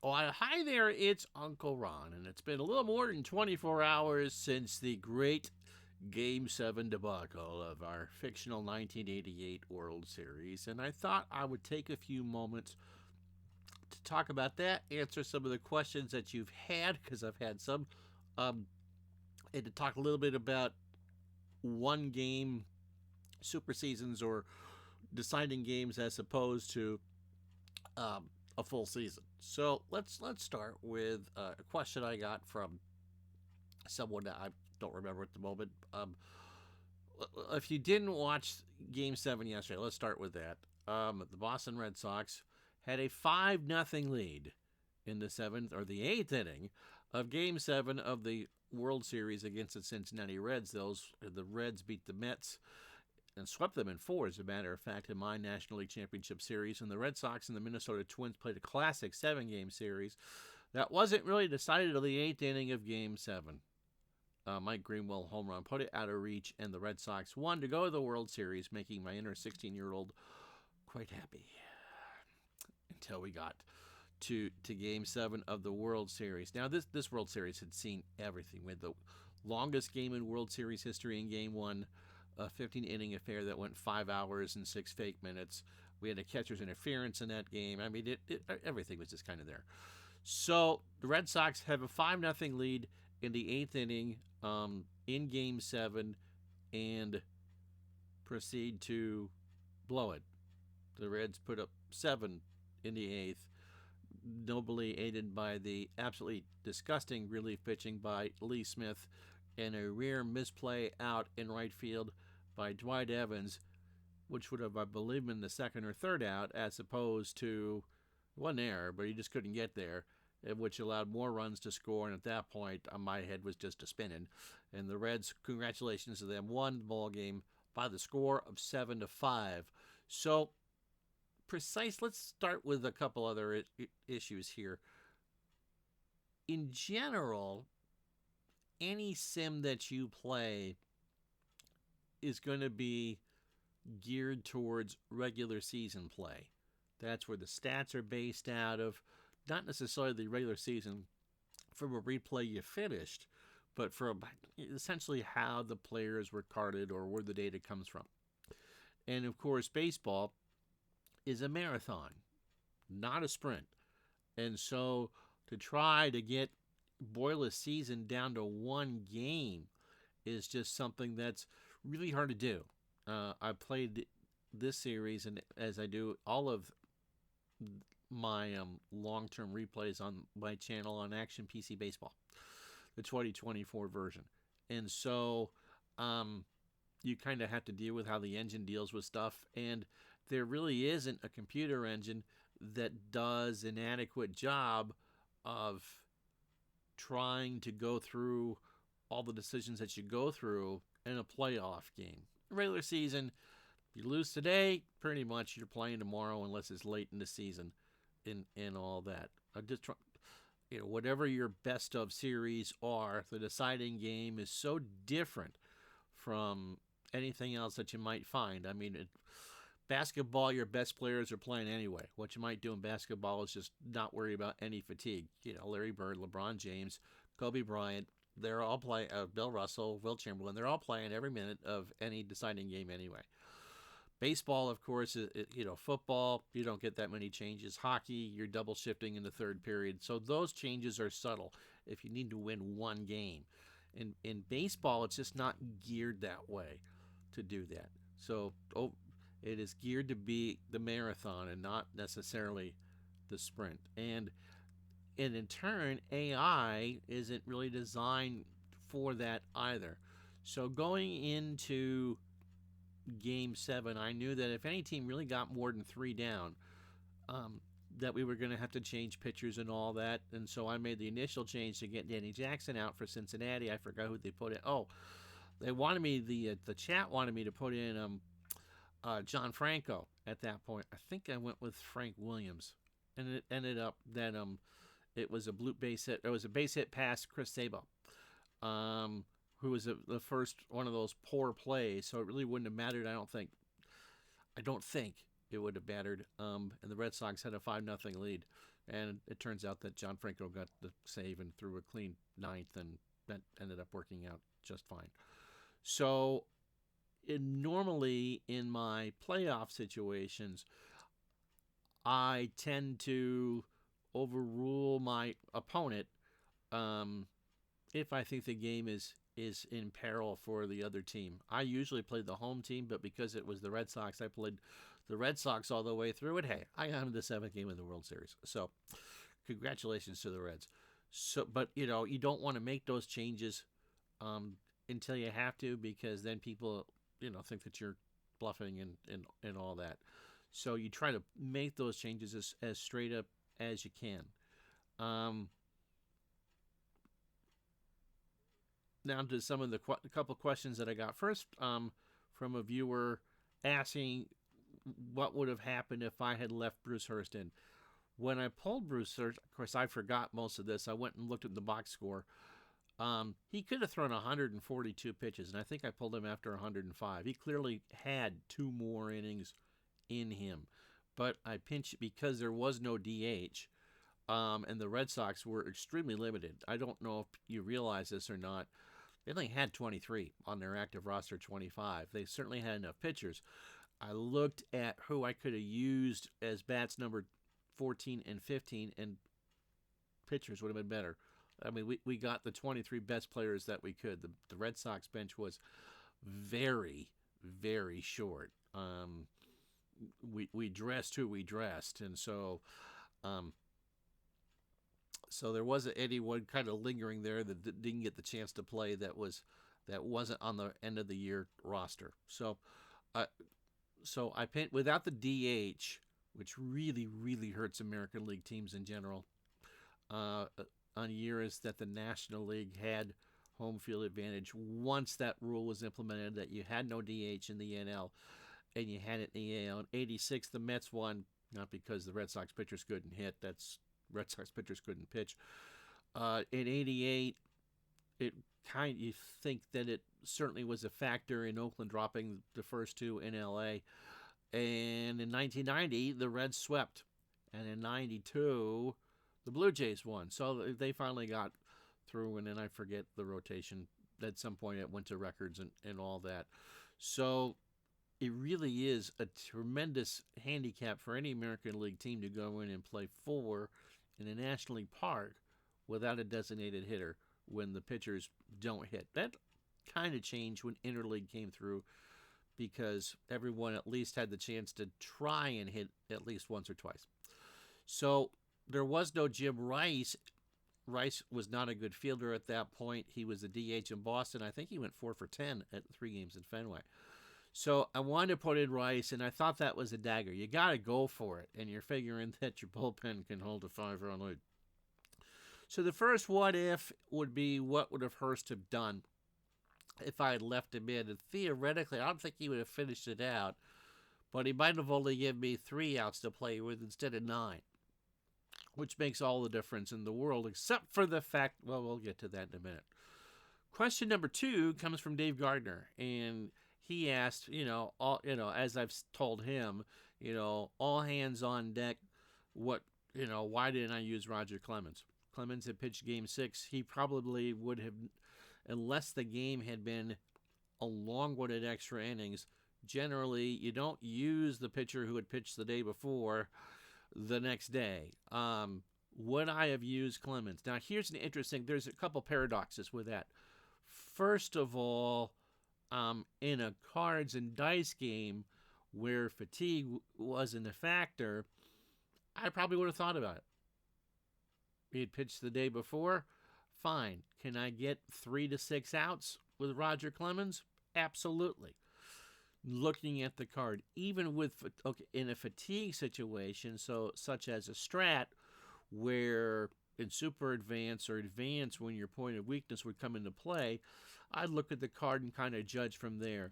Hi there, it's Uncle Ron, and it's been a little more than 24 hours since the great Game 7 debacle of our fictional 1988 World Series, and I thought I would take a few moments to talk about that, answer some of the questions that you've had, because I've had some, um, and to talk a little bit about one game super seasons or deciding games as opposed to a full season. So let's start with a question I got from someone that I don't remember at the moment. If you didn't watch Game 7 yesterday, let's start with that. The Boston Red Sox had a 5-0 lead in the seventh or the eighth inning of Game 7 of the World Series against the Cincinnati Reds. The Reds beat the Mets and swept them in four, as a matter of fact, in my National League Championship Series. And the Red Sox and the Minnesota Twins played a classic 7-game series that wasn't really decided until the eighth inning of Game 7. Mike Greenwell home run put it out of reach, and the Red Sox won to go to the World Series, making my inner 16-year-old quite happy until we got to Game 7 of the World Series. Now, this World Series had seen everything. We had the longest game in World Series history in Game 1, a 15-inning affair that went 5 hours and 6 fake minutes. We had a catcher's interference in that game. I mean, everything was just kind of there. So the Red Sox have a 5-0 lead in the eighth inning in Game 7 and proceed to blow it. The Reds put up 7 in the eighth, nobly aided by the absolutely disgusting relief pitching by Lee Smith and a rare misplay out in right field by Dwight Evans, which would have, I believe, been the second or third out, as opposed to one error, but he just couldn't get there, which allowed more runs to score. And at that point, my head was just a spinning. And the Reds, congratulations to them, won the ball game by the score of 7-5. So precise. Let's start with a couple other issues here. In general, any sim that you play is going to be geared towards regular season play. That's where the stats are based out of, not necessarily the regular season from a replay you finished, but from essentially how the players were carded or where the data comes from. And of course, baseball is a marathon, not a sprint. And so to try to boil a season down to one game is just something that's really hard to do. I played this series, and as I do all of my long-term replays on my channel on Action PC Baseball, the 2024 version. And so you kind of have to deal with how the engine deals with stuff, and there really isn't a computer engine that does an adequate job of trying to go through all the decisions that you go through in a playoff game. Regular season, if you lose today, pretty much you're playing tomorrow unless it's late in the season and all that. I just try, whatever your best of series are, the deciding game is so different from anything else that you might find. I mean, basketball, your best players are playing anyway. What you might do in basketball is just not worry about any fatigue. Larry Bird, LeBron James, Kobe Bryant, they're all playing. Bill Russell, Will Chamberlain, they're all playing every minute of any deciding game anyway. Baseball, of course, football, you don't get that many changes. Hockey, you're double shifting in the third period. So those changes are subtle if you need to win one game. In baseball, it's just not geared that way to do that. So it is geared to be the marathon and not necessarily the sprint. And in turn, AI isn't really designed for that either. So going into Game 7, I knew that if any team really got more than 3 down, that we were going to have to change pitchers and all that. And so I made the initial change to get Danny Jackson out for Cincinnati. I forgot who they put in. Oh, they wanted me, the chat wanted me to put in John Franco at that point. I think I went with Frank Williams. And it ended up that it was a base hit. It was a base hit past Chris Sabo, who was the first one of those poor plays. So it really wouldn't have mattered. I don't think it would have battered. And the Red Sox had a 5-0 lead. And it turns out that John Franco got the save and threw a clean ninth, and that ended up working out just fine. So, normally in my playoff situations, I tend to overrule my opponent if I think the game is in peril for the other team. I usually played the home team, but because it was the Red Sox, I played the Red Sox all the way through. And hey, I got into the 7th game of the World Series. So, congratulations to the Reds. So, but you don't want to make those changes until you have to, because then people think that you're bluffing and all that. So you try to make those changes as straight up as you can. Now to some of the couple questions that I got. First, from a viewer asking what would have happened if I had left Bruce Hurst in. When I pulled Bruce Hurst, of course, I forgot most of this. I went and looked at the box score. He could have thrown 142 pitches, and I think I pulled him after 105. He clearly had 2 more innings in him. But I pinched because there was no DH, and the Red Sox were extremely limited. I don't know if you realize this or not. They only had 23 on their active roster, 25. They certainly had enough pitchers. I looked at who I could have used as bats number 14 and 15, and pitchers would have been better. I mean, we got the 23 best players that we could. The Red Sox bench was very, very short. We dressed who we dressed, and so there wasn't anyone kind of lingering there that didn't get the chance to play that wasn't on the end of the year roster. So I picked without the DH, which really, really hurts American League teams in general. On years that the National League had home field advantage, once that rule was implemented that you had no DH in the NL and you had it in the AL. In 86, the Mets won, not because the Red Sox pitchers couldn't hit. That's Red Sox pitchers couldn't pitch. In 88, you think that it certainly was a factor in Oakland dropping the first 2 in LA. And in 1990, the Reds swept. And in 92, the Blue Jays won. So they finally got through, and then I forget the rotation. At some point it went to records and all that. So it really is a tremendous handicap for any American League team to go in and play 4 in a National League park without a designated hitter when the pitchers don't hit. That kind of changed when Interleague came through, because everyone at least had the chance to try and hit at least once or twice. So there was no Jim Rice. Rice was not a good fielder at that point. He was a DH in Boston. I think he went 4 for 10 at 3 games in Fenway. So I wanted to put in Rice, and I thought that was a dagger. You got to go for it, and you're figuring that your bullpen can hold a 5-run lead. So the first what if would be, what would have Hurst have done if I had left him in? And theoretically, I don't think he would have finished it out, but he might have only given me 3 outs to play with instead of 9, which makes all the difference in the world, except for the fact, well, we'll get to that in a minute. Question number 2 comes from Dave Gardner, and he asked, as I've told him, all hands on deck. Why didn't I use Roger Clemens? Clemens had pitched Game 6. He probably would have, unless the game had been a long-winded extra innings. Generally, you don't use the pitcher who had pitched the day before the next day. Would I have used Clemens? Now, here's there's a couple paradoxes with that. First of all, in a cards and dice game where fatigue wasn't a factor, I probably would have thought about it. He had pitched the day before. Fine. Can I get 3 to 6 outs with Roger Clemens? Absolutely. Looking at the card, even in a fatigue situation, such as a strat, where in super advance or advance when your point of weakness would come into play, I'd look at the card and kind of judge from there.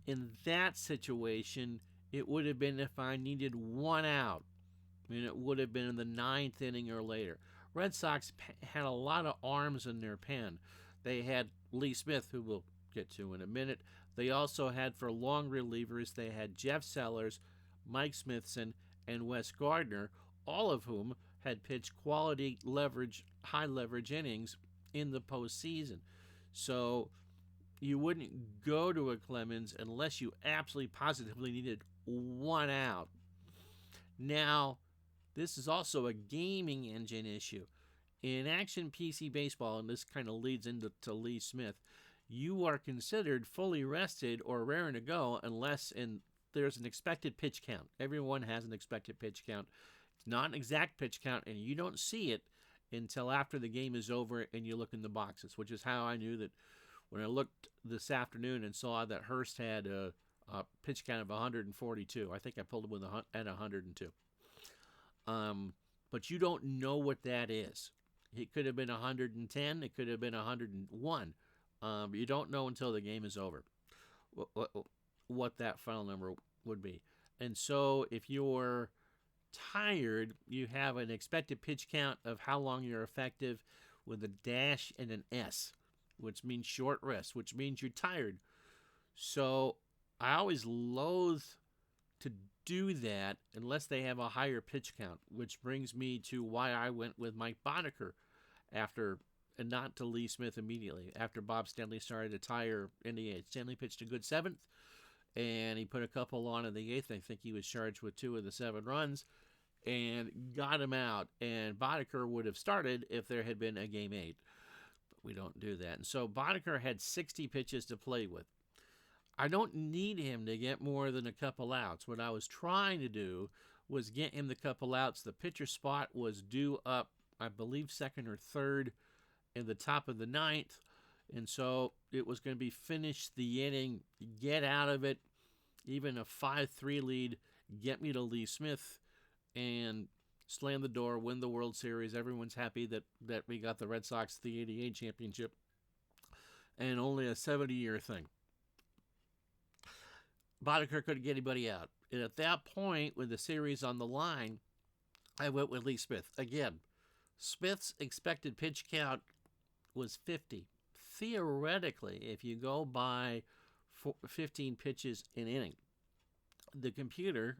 In that situation, it would have been if I needed 1 out. It would have been in the 9th inning or later. Red Sox had a lot of arms in their pen. They had Lee Smith, who we'll get to in a minute. They also had, for long relievers, they had Jeff Sellers, Mike Smithson, and Wes Gardner, all of whom had pitched quality leverage, high leverage innings in the postseason. So you wouldn't go to a Clemens unless you absolutely positively needed one out. Now, this is also a gaming engine issue. In Action PC Baseball, and this kind of leads into Lee Smith, you are considered fully rested or raring to go unless there's an expected pitch count. Everyone has an expected pitch count. It's not an exact pitch count, and you don't see it until after the game is over and you look in the boxes, which is how I knew that when I looked this afternoon and saw that Hurst had a pitch count of 142. I think I pulled him at 102. But you don't know what that is. It could have been 110. It could have been 101. You don't know until the game is over what that final number would be. And so if you're tired, you have an expected pitch count of how long you're effective with a dash and an S, which means short rest, which means you're tired. So I always loathe to do that unless they have a higher pitch count, which brings me to why I went with Mike Boddicker and not to Lee Smith immediately after Bob Stanley started to tire in the eighth. Stanley pitched a good seventh, and he put a couple on in the eighth. I think he was charged with 2 of the 7 runs and got him out. And Boddicker would have started if there had been a game 8. But we don't do that. And so Boddicker had 60 pitches to play with. I don't need him to get more than a couple outs. What I was trying to do was get him the couple outs. The pitcher spot was due up, I believe, second or third in the top of the ninth. And so it was going to be finish the inning, get out of it, even a 5-3 lead, get me to Lee Smith, and slam the door, win the World Series. Everyone's happy that we got the Red Sox the 88 championship, and only a 70-year thing. Boddicker couldn't get anybody out. And at that point, with the series on the line, I went with Lee Smith. Again, Smith's expected pitch count was 50. Theoretically, if you go by 15 pitches an inning, the computer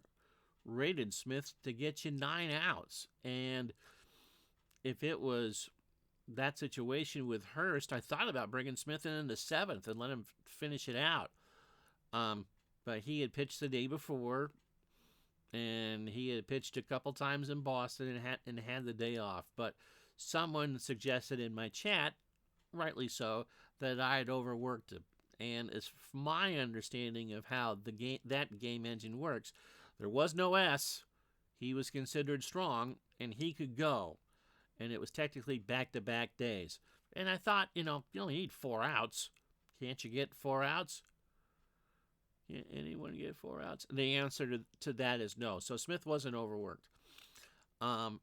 rated Smith to get you 9 outs. And if it was that situation with Hurst, I thought about bringing Smith in the 7th and let him finish it out. But he had pitched the day before, and he had pitched a couple times in Boston and had the day off. But someone suggested in my chat, rightly so, that I had overworked him. And as my understanding of how that game engine works, there was no S. He was considered strong, and he could go. And it was technically back-to-back days. And I thought, you only need 4 outs. Can't you get 4 outs? Anyone get 4 outs? The answer to that is no. So Smith wasn't overworked. And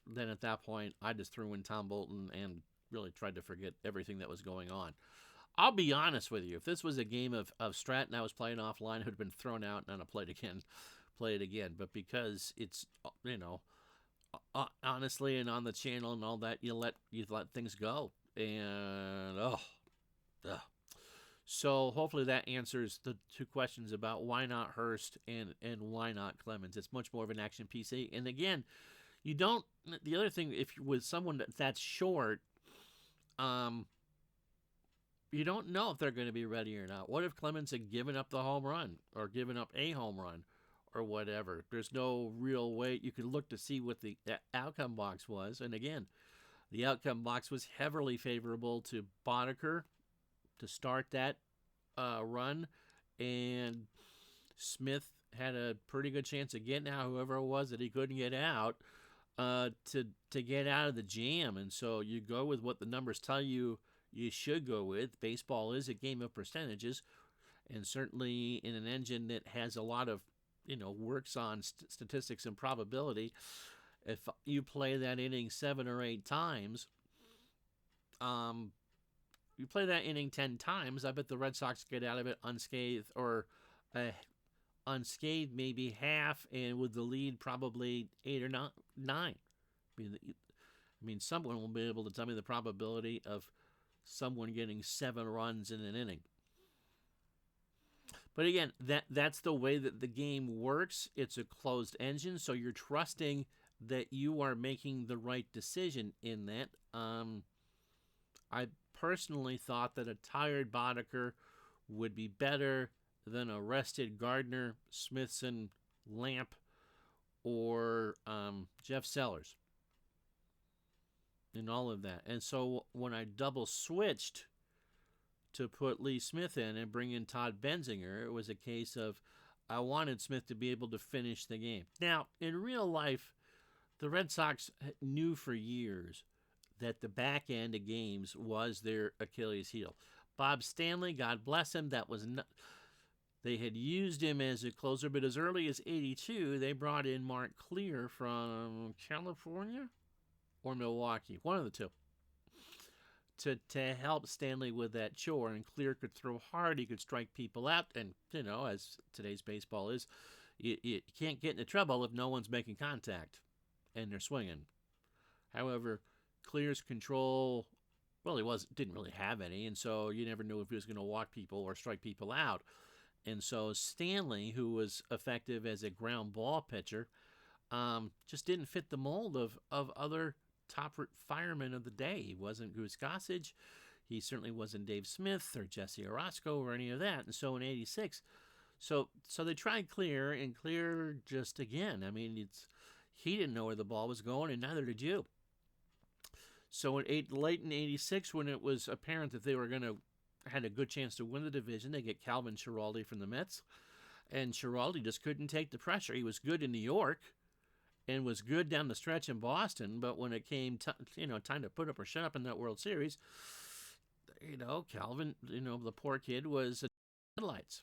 then at that point, I just threw in Tom Bolton and really tried to forget everything that was going on. I'll be honest with you. If this was a game of Stratton I was playing offline, it would have been thrown out and I'd play it again. But because it's, honestly, and on the channel and all that, you let things go. And, So hopefully that answers the 2 questions about why not Hurst and why not Clemens. It's much more of an action PC. And again, the other thing, if you're with someone that's short, you don't know if they're going to be ready or not. What if Clemens had given up the home run or given up a home run or whatever? There's no real way. You could look to see what the outcome box was. And again, the outcome box was heavily favorable to Boddicker to start that run, and Smith had a pretty good chance of getting out, whoever it was that he couldn't get out, to get out of the jam. And so you go with what the numbers tell you should go with. Baseball is a game of percentages, and certainly in an engine that has a lot of, works on statistics and probability, if you play that inning 7 or 8 times, you play that inning 10 times, I bet the Red Sox get out of it unscathed, or unscathed maybe half, and with the lead probably 8 or 9. I mean, someone will be able to tell me the probability of someone getting 7 runs in an inning. But again, that's the way that the game works. It's a closed engine, so you're trusting that you are making the right decision in that. I personally thought that a tired Boddicker would be better than a rested Gardner, Smithson, Lamp, or Jeff Sellers in all of that. And so when I double switched to put Lee Smith in and bring in Todd Benzinger, it was a case of I wanted Smith to be able to finish the game. Now, in real life, the Red Sox knew for years that the back end of games was their Achilles heel. Bob Stanley, God bless him, that was not, they had used him as a closer, but as early as '82, they brought in Mark Clear from California or Milwaukee, one of the two, to help Stanley with that chore. And Clear could throw hard, he could strike people out, and as today's baseball is, you can't get into trouble if no one's making contact and they're swinging. However, Clear's control, well, didn't really have any, and so you never knew if he was going to walk people or strike people out. And so Stanley, who was effective as a ground ball pitcher, just didn't fit the mold of other top firemen of the day. He wasn't Goose Gossage. He certainly wasn't Dave Smith or Jesse Orozco or any of that. And so in '86, so they tried Clear, and Clear just, again, I mean, he didn't know where the ball was going, and neither did you. So late in '86, when it was apparent that they were had a good chance to win the division, they get Calvin Schiraldi from the Mets, and Schiraldi just couldn't take the pressure. He was good in New York and was good down the stretch in Boston, but when it came time to put up or shut up in that World Series, Calvin, the poor kid was headlights.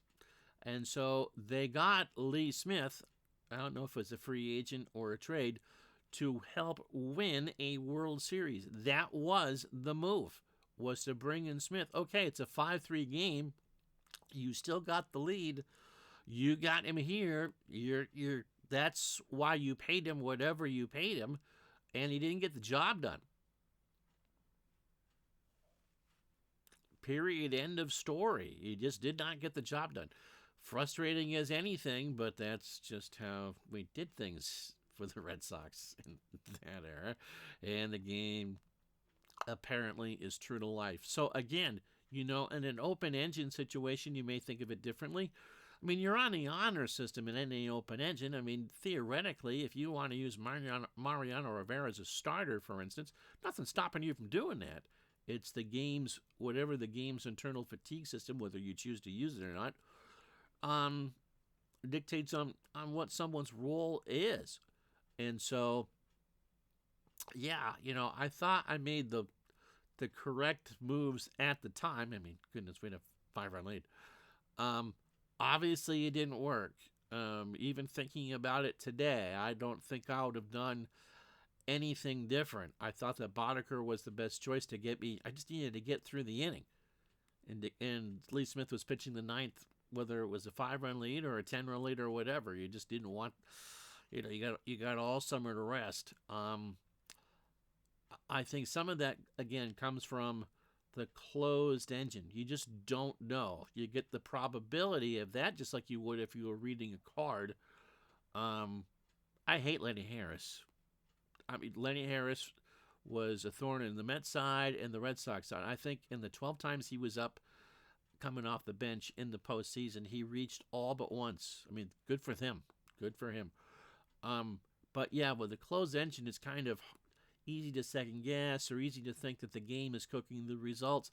And so they got Lee Smith, I don't know if it was a free agent or a trade, to help win a World Series. That was the move, was to bring in Smith. Okay, it's a 5-3 game. You still got the lead. You got him here. That's why you paid him whatever you paid him, and he didn't get the job done. Period. End of story. He just did not get the job done. Frustrating as anything, but that's just how we did things for the Red Sox in that era. And the game apparently is true to life. So again, in an open engine situation, you may think of it differently. I mean, you're on the honor system in any open engine. I mean, theoretically, if you want to use Mariano Rivera as a starter, for instance, nothing's stopping you from doing that. It's the game's, whatever the game's internal fatigue system, whether you choose to use it or not, dictates on what someone's role is. And so, yeah, I thought I made the correct moves at the time. I mean, goodness, we had a 5-run lead. Obviously, it didn't work. Even thinking about it today, I don't think I would have done anything different. I thought that Boddicker was the best choice to get me. I just needed to get through the inning. And Lee Smith was pitching the ninth, whether it was a 5-run lead or a 10-run lead or whatever. You just didn't want, you got all summer to rest. I think some of that, again, comes from the closed engine. You just don't know. You get the probability of that just like you would if you were reading a card. I hate Lenny Harris. I mean, Lenny Harris was a thorn in the Mets side and the Red Sox side. I think in the 12 times he was up coming off the bench in the postseason, he reached all but once. I mean, good for him. Good for him. But yeah, with the closed engine, it's kind of easy to second guess or easy to think that the game is cooking the results.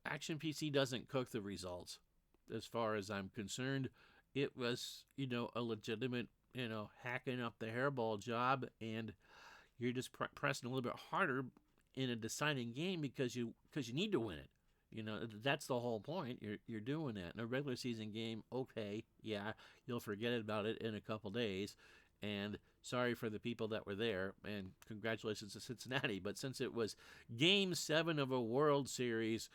Action PC doesn't cook the results as far as I'm concerned. It was, a legitimate, hacking up the hairball job, and you're just pressing a little bit harder in a deciding game because you need to win it. That's the whole point. You're doing that. In a regular season game, okay, yeah, you'll forget about it in a couple days. And sorry for the people that were there, and congratulations to Cincinnati. But since it was Game 7 of a World Series,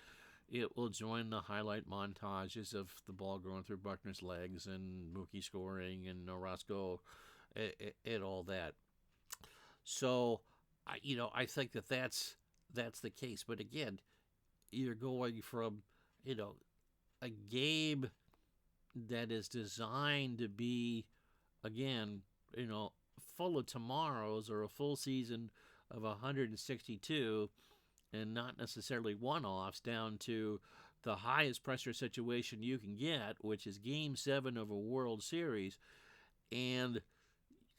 it will join the highlight montages of the ball going through Buckner's legs and Mookie scoring and Orozco and all that. So, I think that's the case. But again, you're going from, a game that is designed to be, again, full of tomorrows, or a full season of 162, and not necessarily one-offs, down to the highest pressure situation you can get, which is Game 7 of a World Series. And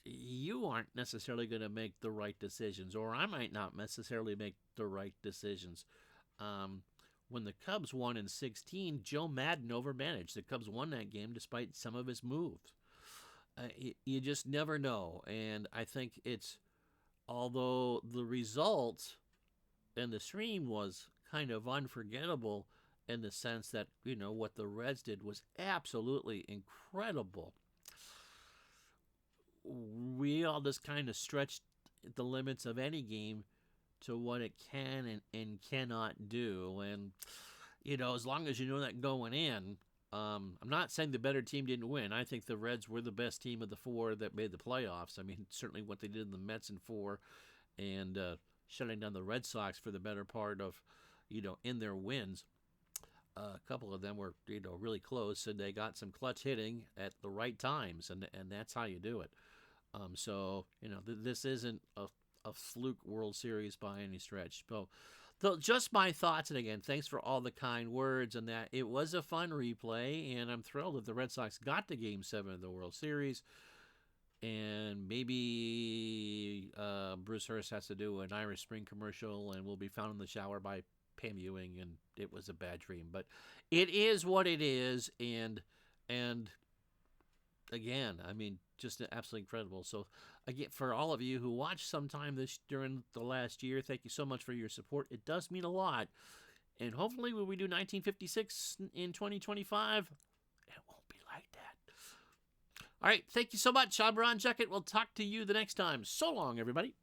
you aren't necessarily going to make the right decisions, or I might not necessarily make the right decisions. When the Cubs won in 16, Joe Maddon overmanaged. The Cubs won that game despite some of his moves. You just never know. And I think although the result and the stream was kind of unforgettable in the sense that, what the Reds did was absolutely incredible. We all just kind of stretched the limits of any game to what it can and cannot do. And, as long as you know that going in, I'm not saying the better team didn't win. I think the Reds were the best team of the four that made the playoffs. I mean, certainly what they did in the Mets in 4, and shutting down the Red Sox for the better part of, in their wins. A couple of them were, really close, and they got some clutch hitting at the right times, and that's how you do it. So, this isn't a fluke World Series by any stretch. So, just my thoughts, and again, thanks for all the kind words, and that it was a fun replay, and I'm thrilled that the Red Sox got to Game 7 of the World Series. And maybe Bruce Hurst has to do an Irish Spring commercial, and will be found in the shower by Pam Ewing, and it was a bad dream. But it is what it is, and again, I mean, just absolutely incredible. So again, for all of you who watched sometime during the last year, thank you so much for your support. It does mean a lot. And hopefully when we do 1956 in 2025, it won't be like that. All right, thank you so much. I'm Ron Juckett. We'll talk to you the next time. So long, everybody.